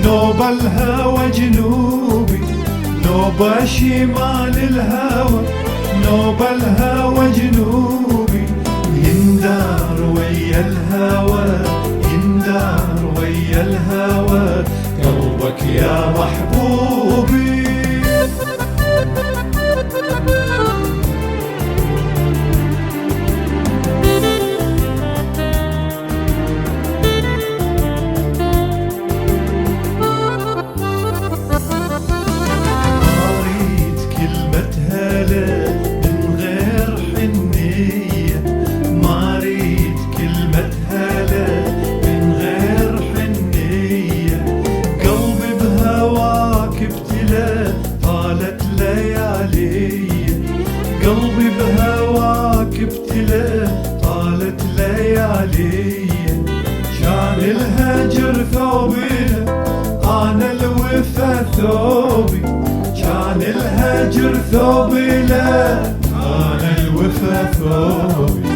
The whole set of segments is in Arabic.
نوب الهوى جنوبي، نوب شمال الهوى، نوب الهوى جنوبي، يندار ويا الهوى، يندار ويا الهوى، قلبك يا محبوبي. قلبي بهواك ابتلى طالت ليالي، كان الهجر ثوبنا انا الوفا ثوبي، كان الهجر ثوبنا انا الوفا ثوبي.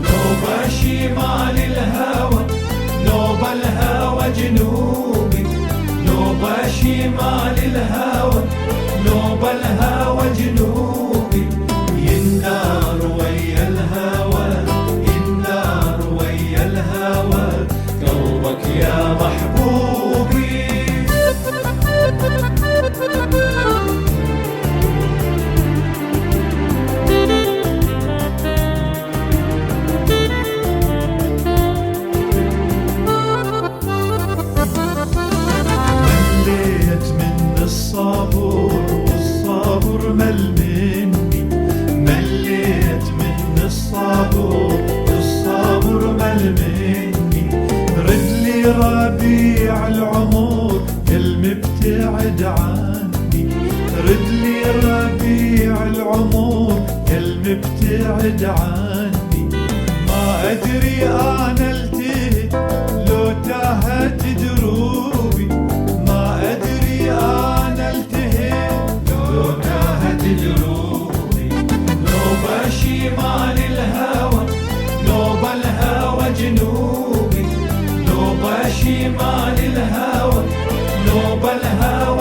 نوب شمال الهوى، نوب الهوى جنوبي، نوب شمال الهوى، نوب الهوى جنوبي، يندار ويا الهوى، يندار ويا الهوى، قلبك يا محبوبي. مليت من الصبر والصبر مل مني، مليت من الصبر والصبر مل مني، ردلي ربيع العمر المبتعد عني، ردلي ربيع العمر المبتعد عني، ما ادري انا التهت لو تاهت دروبي، ما ادري انا التهت لو تاهت دروبي. نوب شمال الهوى، نوب الهوى جنوبي، نوب شمال الهوى، نوب الهوى